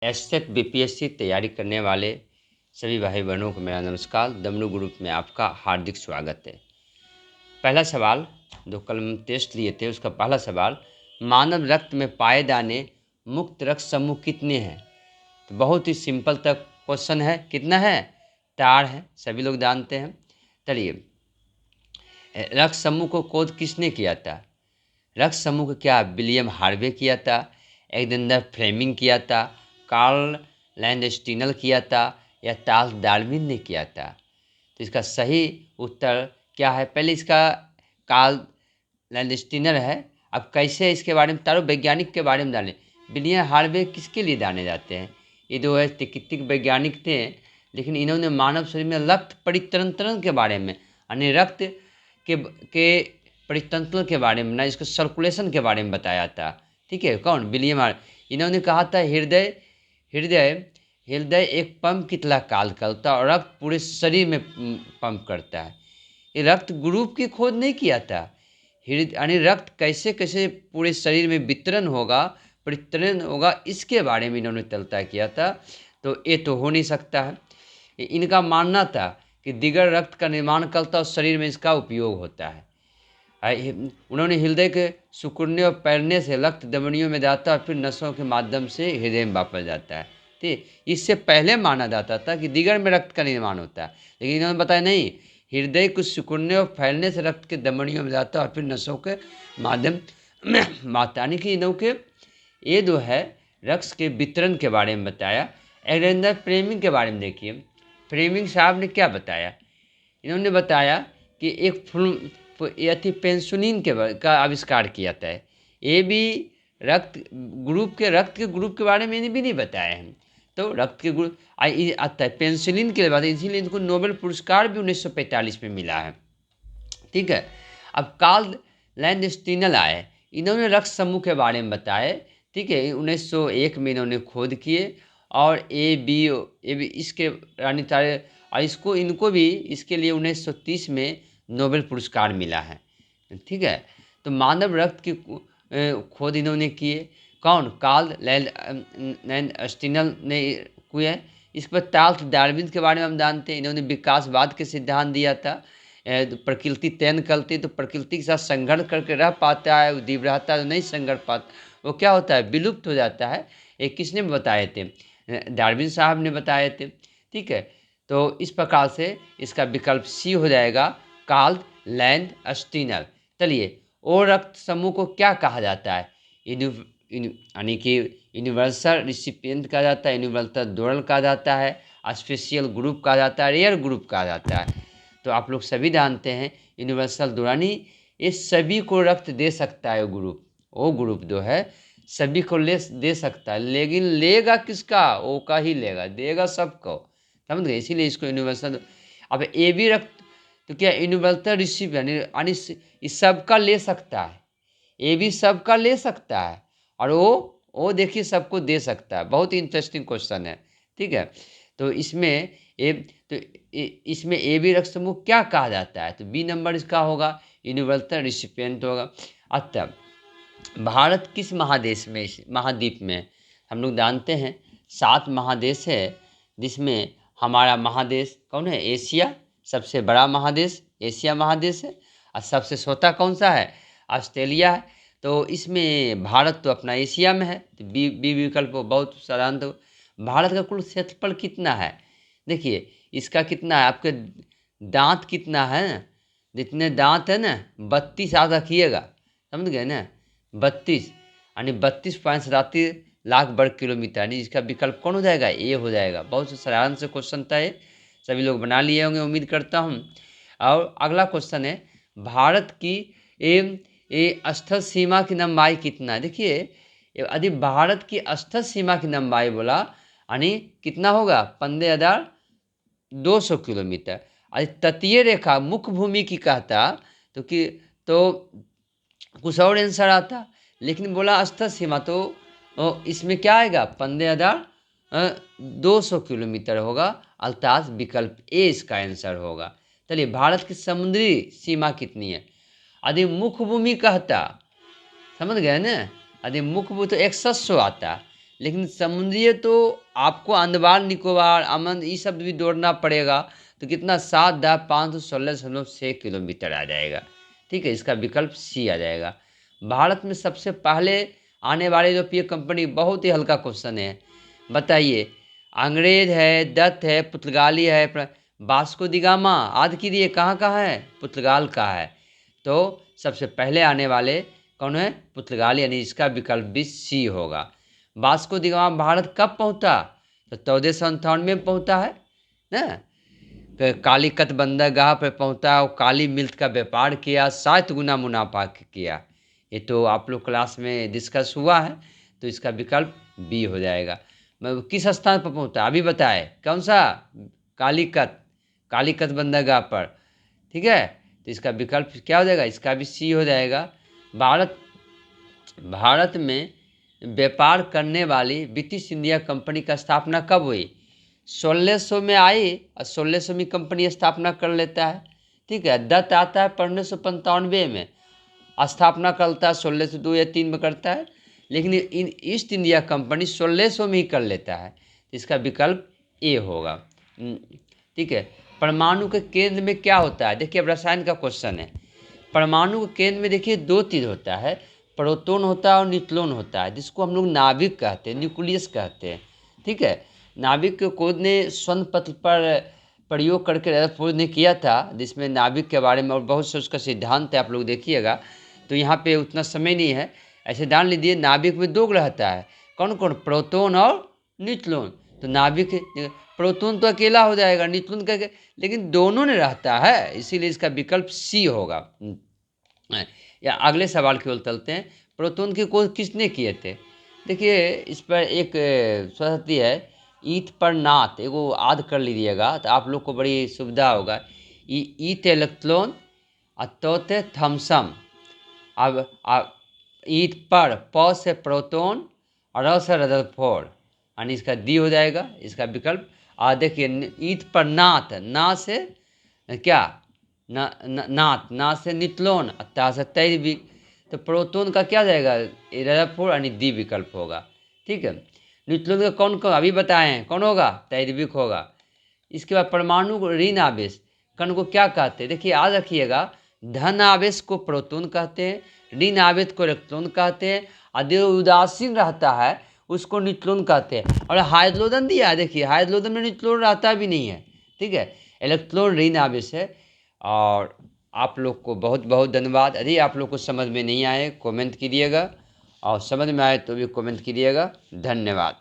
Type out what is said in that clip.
एससेट BPSC तैयारी करने वाले सभी भाई बहनों को मेरा नमस्कार। दमरू ग्रुप में आपका हार्दिक स्वागत है। पहला सवाल जो कल हम टेस्ट लिए थे उसका पहला सवाल, मानव रक्त में पाए जाने मुक्त रक्त समूह कितने हैं? तो बहुत ही सिंपल तक क्वेश्चन है। कितना है? 4 है, सभी लोग जानते हैं। चलिए, रक्त समूह को खोज किसने किया था? रक्त समूह को क्या विलियम हार्वे किया था, एलेक्जेंडर फ्लेमिंग किया था, कार्ल लैंडस्टीनल किया था या चार्ल्स डार्विन ने किया था? तो इसका सही उत्तर क्या है? पहले इसका कार्ल लैंडस्टीनर है। अब कैसे इसके बारे में तारों वैज्ञानिक के बारे में जाने। विलियम हार्वे किसके लिए जाने जाते हैं? ये जो है चिकित्सक वैज्ञानिक थे, लेकिन इन्होंने मानव शरीर में रक्त परितंत्रण के बारे में, यानी रक्त के परितंत्र के बारे में, ना इसको सर्कुलेशन के बारे में बताया था। ठीक है, कौन? William Harvey. इन्होंने कहा था हृदय हृदय हृदय एक पंप की तरह कार्य करता है और रक्त पूरे शरीर में पंप करता है। ये रक्त ग्रुप की खोज नहीं किया था। हृदय यानी रक्त कैसे कैसे पूरे शरीर में वितरण होगा, परितरण होगा, इसके बारे में इन्होंने चलता किया था। तो ये तो हो नहीं सकता है। इनका मानना था कि दिगर रक्त का निर्माण करता और शरीर में इसका उपयोग होता है। उन्होंने हृदय के सिकुड़ने और फैलने से रक्त धमनियों में जाता है और फिर नसों के माध्यम से हृदय में वापस जाता है। ठीक, इससे पहले माना जाता था कि दिगर में रक्त का निर्माण होता है, लेकिन इन्होंने बताया नहीं, हृदय को सिकुड़ने और फैलने से रक्त के धमनियों में जाता है और फिर नसों के माध्यम में माता, यानी कि इन्हों के ये जो है रक्त के वितरण के बारे में बताया। एलेक्जेंडर फ्लेमिंग के बारे में देखिए, फ्लेमिंग साहब ने क्या बताया? इन्होंने बताया कि एक पेंसुलिन का आविष्कार किया था। ये भी रक्त के ग्रुप के बारे में भी नहीं बताया है। तो रक्त के ग्रुप आता है पेंसिलिन के बाद, इसीलिए इनको नोबेल पुरस्कार भी 1945 में मिला है। ठीक है। अब कार्ल लैंडस्टीनल आए, इन्होंने रक्त समूह के बारे में बताए। ठीक है, 1901 में इन्होंने खोज किए और ए बी इसके यानी और इनको भी इसके लिए 1930 में नोबेल पुरस्कार मिला है। ठीक है, तो मानव रक्त की खोज इन्होंने किए। कौन? कार्ल लैंडस्टीनल ने किए। इस पर चार्ल्स डार्विन के बारे में हम जानते हैं। इन्होंने विकासवाद के सिद्धांत दिया था। प्रकृति चयन करती तो प्रकृति के साथ संघर्ष करके रह पाता है, जीव रहता है, नहीं संघर्ष पाता, वो क्या होता है? विलुप्त हो जाता है। ये किसने बताए थे? डार्विन साहब ने बताए थे। ठीक है, तो इस प्रकार से इसका विकल्प सी हो जाएगा, कार्ल लैंडस्टीनल। चलिए, और रक्त समूह को क्या कहा जाता है? यानी कि यूनिवर्सल रिसिपिएंट कहा जाता है, यूनिवर्सल डोनर कहा जाता है, स्पेशल ग्रुप कहा जाता है, रेयर ग्रुप कहा जाता है। तो आप लोग सभी जानते हैं यूनिवर्सल डोनर ये सभी को रक्त दे सकता है। वो ग्रुप जो है सभी को दे सकता है, लेकिन लेगा किसका? वो का ही लेगा, देगा सबको। समझ गए? इसीलिए इसको यूनिवर्सल। अब ए बी रक्त तो क्या यूनिवर्सल रिसिप यानी सबका ले सकता है। ए भी सबका ले सकता है और वो देखिए सबको दे सकता है। बहुत ही इंटरेस्टिंग क्वेश्चन है। ठीक है, तो इसमें ए बी रक्त समूह क्या कहा जाता है? तो बी नंबर इसका होगा, यूनिवर्सल रिसिपिएंट होगा। अच्छा, भारत किस महाद्वीप में? हम लोग जानते हैं 7 महादेश है, जिसमें हमारा महादेश कौन है? एशिया, सबसे बड़ा महादेश एशिया महादेश है। और सबसे छोटा कौन सा है? ऑस्ट्रेलिया है। तो इसमें भारत तो अपना एशिया में है, तो बी विकल्प बहुत साधारण। तो भारत का कुल क्षेत्रफल कितना है? देखिए, इसका कितना है, आपके दांत कितना है? जितने दांत है ना, 32 याद रखिएगा। समझ गए ना? 32 यानी 32.37 लाख वर्ग किलोमीटर, यानी इसका विकल्प कौन हो जाएगा? ए हो जाएगा। बहुत साधारण से क्वेश्चन था ये, सभी लोग बना लिए होंगे उम्मीद करता हूँ। और अगला क्वेश्चन है, भारत की ये स्थल सीमा की लंबाई कितना है? देखिए, यदि भारत की स्थल सीमा की लंबाई बोला यानी कितना होगा? 15,200 किलोमीटर। और तटीय रेखा मुख्य भूमि की कहता तो कुछ और आंसर आता, लेकिन बोला स्थल सीमा तो इसमें क्या आएगा? 15,200 किलोमीटर होगा, अर्थात विकल्प ए इसका आंसर होगा। चलिए, भारत की समुद्री सीमा कितनी है? यदि मुख्य भूमि कहता, समझ गए ना? यदि मुख्य भूमि तो 100 आता, लेकिन समुद्रीय तो आपको अंडमान निकोबार अमन ये शब्द भी जोड़ना पड़ेगा, तो कितना 7,516.6 किलोमीटर आ जाएगा। ठीक है, इसका विकल्प सी आ जाएगा। भारत में सबसे पहले आने वाली यूरोपीय कंपनी, बहुत ही हल्का क्वेश्चन है, बताइए। अंग्रेज है, डच है, पुर्तगाली है, वास्को डी गामा आदि के लिए कहाँ का है, पुर्तगाल का है। तो सबसे पहले आने वाले कौन है, पुर्तगाल, यानी इसका विकल्प भी सी होगा। वास्को डी गामा भारत कब पहुंचा, तो 1498 में पहुंचा है ना। तो कालीकत बंदरगाह पर पहुंचा और काली मिल्क का व्यापार किया, 7 गुना मुनाफा किया। ये तो आप लोग क्लास में डिस्कस हुआ है, तो इसका विकल्प बी हो जाएगा। किस स्थान पर पहुंचा अभी बताए, कौन सा, कालीकत बंदरगाह पर। ठीक है, तो इसका विकल्प क्या हो जाएगा, इसका भी सी हो जाएगा। भारत में व्यापार करने वाली ब्रिटिश इंडिया कंपनी का स्थापना कब हुई, 1600 में आई और 1600 में कंपनी स्थापना कर लेता है। ठीक है, दत्त आता है 1595 में, स्थापना करता है 1602 या 3 में करता है, लेकिन ईस्ट इंडिया कंपनी 1600 में ही कर लेता है। इसका विकल्प ए होगा। ठीक है, परमाणु के केंद्र में क्या होता है, देखिए अब रसायन का क्वेश्चन है। परमाणु के केंद्र में देखिए 2 चीज़ होता है, प्रोटॉन होता है और न्यूट्रॉन होता है, जिसको हम लोग नाभिक कहते हैं, न्यूक्लियस कहते हैं। ठीक है, नाभिक के खोज ने स्वर्ण पत्र पर प्रयोग करके रदरफोर्ड ने किया था, जिसमें नाभिक के बारे में और बहुत से उसका सिद्धांत है, आप लोग देखिएगा। तो यहाँ पे उतना समय नहीं है, ऐसे जान लीजिए नाभिक में 2 ग्रह रहता है, कौन कौन, प्रोटॉन और न्यूट्रॉन। तो नाभिक प्रोटॉन तो अकेला हो जाएगा, न्यूट्रॉन का, लेकिन दोनों ने रहता है, इसीलिए इसका विकल्प सी होगा। या अगले सवाल की ओर चलते हैं, प्रोटॉन की खोज किसने किए थे। देखिए इस पर एक पद्धति है, ईथ पर नाथ, एगो याद कर लीजिएगा तो आप लोग को बड़ी सुविधा होगा। ईथ इलेक्ट्रॉन अतोते थम्सम। अब ईथ पर प से प्रोटॉन और र से रदरफोर्ड, यानी इसका डी हो जाएगा इसका विकल्प। देखिए ईथ पर नाथ, ना से क्या, ना से न्यूट्रॉन, ता से तैरबिक, तो प्रोटॉन का क्या जाएगा, रदरफोर्ड, यानी डी विकल्प होगा। ठीक है, न्यूट्रॉन का कौन कौन अभी बताए हैं, कौन होगा, तैरबिक होगा। इसके बाद परमाणु ऋण आवेश कण को क्या कहते हैं, देखिए याद रखिएगा, धन आवेश को प्रोटॉन कहते हैं, ऋण आवेश को इलेक्ट्रॉन कहते हैं, और जो उदासीन रहता है उसको न्यूट्रॉन कहते हैं। और हाइड्रोजन दिया है, देखिए हाइड्रोजन में न्यूट्रॉन रहता भी नहीं है। ठीक है, इलेक्ट्रॉन ऋण आवेश है। और आप लोग को बहुत बहुत धन्यवाद। यदि आप लोग को समझ में नहीं आए कमेंट कीजिएगा, और समझ में आए तो भी कमेंट कीजिएगा। धन्यवाद।